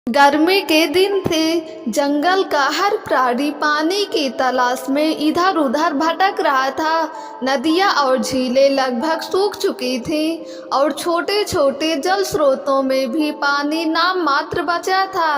गर्मी के दिन थे। जंगल का हर प्राणी पानी की तलाश में इधर उधर भटक रहा था। नदियाँ और झीलें लगभग सूख चुकी थीं और छोटे छोटे जल स्रोतों में भी पानी नाम मात्र बचा था।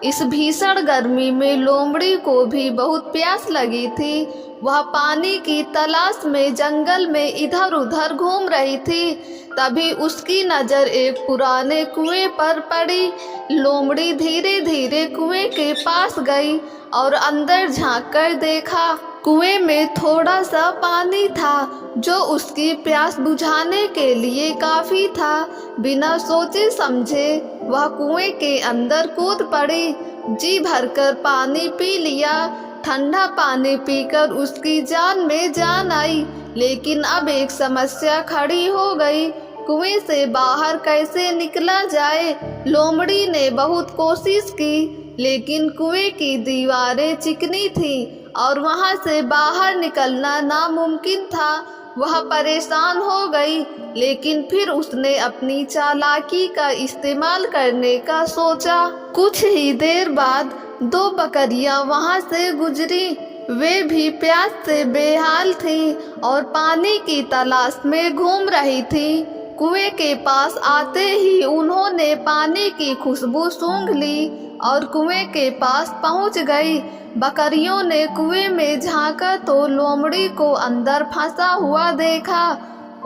इस भीषण गर्मी में लोमड़ी को भी बहुत प्यास लगी थी। वह पानी की तलाश में जंगल में इधर उधर घूम रही थी। तभी उसकी नज़र एक पुराने कुएं पर पड़ी। लोमड़ी धीरे धीरे कुएं के पास गई और अंदर झांक कर देखा। कुएं में थोड़ा सा पानी था जो उसकी प्यास बुझाने के लिए काफ़ी था। बिना सोचे समझे वह कुएं के अंदर कूद पड़ी। जी भरकर पानी पी लिया। ठंडा पानी पीकर उसकी जान में जान आई। लेकिन अब एक समस्या खड़ी हो गई। कुएं से बाहर कैसे निकला जाए? लोमड़ी ने बहुत कोशिश की, लेकिन कुएं की दीवारें चिकनी थीं और वहां से बाहर निकलना नामुमकिन था। वह परेशान हो गई, लेकिन फिर उसने अपनी चालाकी का इस्तेमाल करने का सोचा। कुछ ही देर बाद दो बकरियां वहां से गुजरी। वे भी प्यास से बेहाल थीं और पानी की तलाश में घूम रही थीं। कुएं के पास आते ही उन्होंने पानी की खुशबू सूंघ ली और कुएं के पास पहुंच गई। बकरियों ने कुएं में झांका तो लोमड़ी को अंदर फंसा हुआ देखा।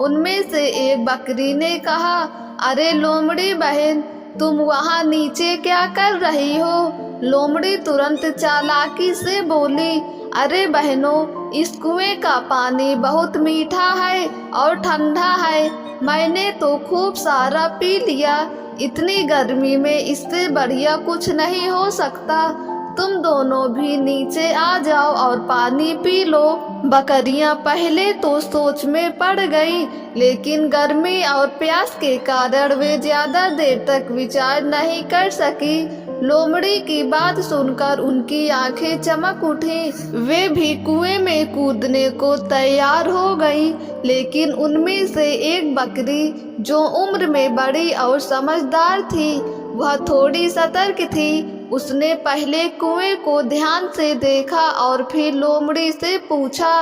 उनमें से एक बकरी ने कहा, अरे लोमड़ी बहन, तुम वहां नीचे क्या कर रही हो? लोमड़ी तुरंत चालाकी से बोली, अरे बहनों, इस कुएं का पानी बहुत मीठा है और ठंडा है। मैंने तो खूब सारा पी लिया। इतनी गर्मी में इससे बढ़िया कुछ नहीं हो सकता। तुम दोनों भी नीचे आ जाओ और पानी पी लो। बकरियां पहले तो सोच में पड़ गई, लेकिन गर्मी और प्यास के कारण वे ज्यादा देर तक विचार नहीं कर सकी। लोमड़ी की बात सुनकर उनकी आंखें चमक उठी। वे भी कुएं में कूदने को तैयार हो गई, लेकिन उनमें से एक बकरी, जो उम्र में बड़ी और समझदार थी, वह थोड़ी सतर्क थी। उसने पहले कुएं को ध्यान से देखा और फिर लोमड़ी से पूछा,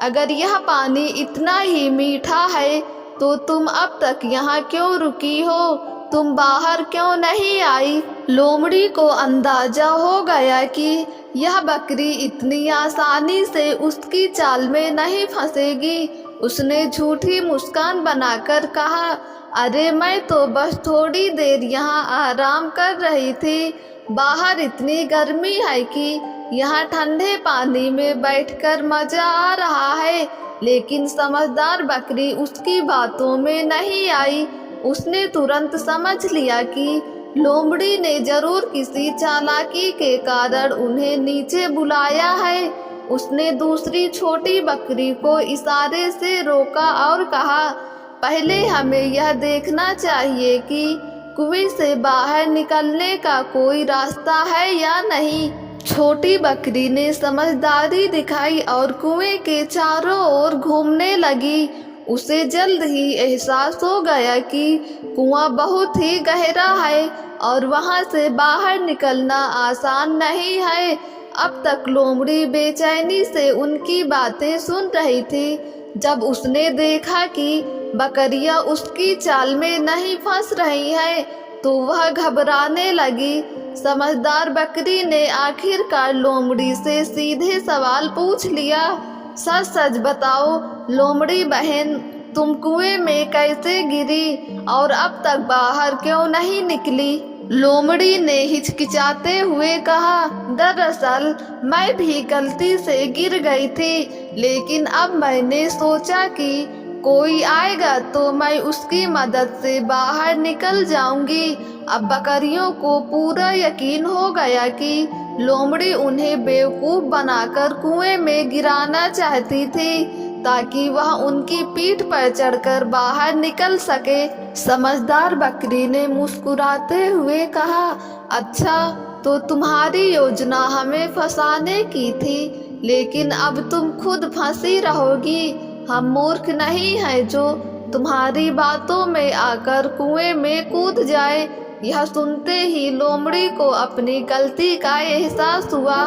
अगर यह पानी इतना ही मीठा है तो तुम अब तक यहाँ क्यों रुकी हो? तुम बाहर क्यों नहीं आई? लोमड़ी को अंदाजा हो गया कि यह बकरी इतनी आसानी से उसकी चाल में नहीं फंसेगी। उसने झूठी मुस्कान बनाकर कहा, अरे मैं तो बस थोड़ी देर यहाँ आराम कर रही थी। बाहर इतनी गर्मी है कि यहाँ ठंडे पानी में बैठकर मजा आ रहा है। लेकिन समझदार बकरी उसकी बातों में नहीं आई। उसने तुरंत समझ लिया कि लोमड़ी ने जरूर किसी चालाकी के कारण उन्हें नीचे बुलाया है। उसने दूसरी छोटी बकरी को इशारे से रोका और कहा, पहले हमें यह देखना चाहिए कि कुएं से बाहर निकलने का कोई रास्ता है या नहीं। छोटी बकरी ने समझदारी दिखाई और कुएं के चारों ओर घूमने लगी। उसे जल्द ही एहसास हो गया कि कुआं बहुत ही गहरा है और वहां से बाहर निकलना आसान नहीं है। अब तक लोमड़ी बेचैनी से उनकी बातें सुन रही थी। जब उसने देखा कि बकरियां उसकी चाल में नहीं फंस रही हैं, तो वह घबराने लगी। समझदार बकरी ने आखिरकार लोमड़ी से सीधे सवाल पूछ लिया, सच सच बताओ लोमड़ी बहन, तुम कुएं में कैसे गिरी और अब तक बाहर क्यों नहीं निकली? लोमड़ी ने हिचकिचाते हुए कहा, दरअसल मैं भी गलती से गिर गई थी, लेकिन अब मैंने सोचा कि कोई आएगा तो मैं उसकी मदद से बाहर निकल जाऊंगी। अब बकरियों को पूरा यकीन हो गया कि लोमड़ी उन्हें बेवकूफ बनाकर कुएं में गिराना चाहती थी, ताकि वह उनकी पीठ पर चढ़कर बाहर निकल सके। समझदार बकरी ने मुस्कुराते हुए कहा, अच्छा तो तुम्हारी योजना हमें फंसाने की थी, लेकिन अब तुम खुद फंसी रहोगी। हम मूर्ख नहीं हैं जो तुम्हारी बातों में आकर कुएं में कूद जाए। यह सुनते ही लोमड़ी को अपनी गलती का एहसास हुआ,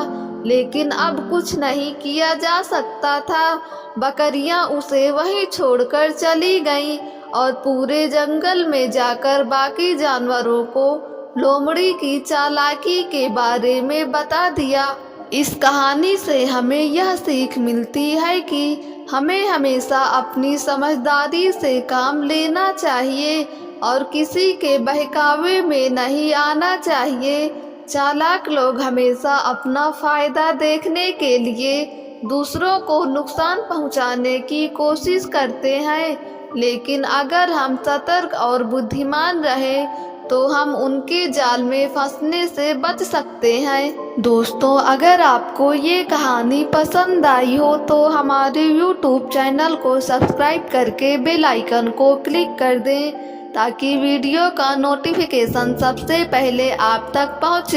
लेकिन अब कुछ नहीं किया जा सकता था। बकरियां उसे वहीं छोड़कर चली गईं और पूरे जंगल में जाकर बाकी जानवरों को लोमड़ी की चालाकी के बारे में बता दिया। इस कहानी से हमें यह सीख मिलती है कि हमें हमेशा अपनी समझदारी से काम लेना चाहिए और किसी के बहकावे में नहीं आना चाहिए। चालाक लोग हमेशा अपना फायदा देखने के लिए दूसरों को नुकसान पहुंचाने की कोशिश करते हैं, लेकिन अगर हम सतर्क और बुद्धिमान रहें तो हम उनके जाल में फंसने से बच सकते हैं। दोस्तों, अगर आपको ये कहानी पसंद आई हो तो हमारे YouTube चैनल को सब्सक्राइब करके बेल आइकन को क्लिक कर दें ताकि वीडियो का नोटिफिकेशन सबसे पहले आप तक पहुँचे।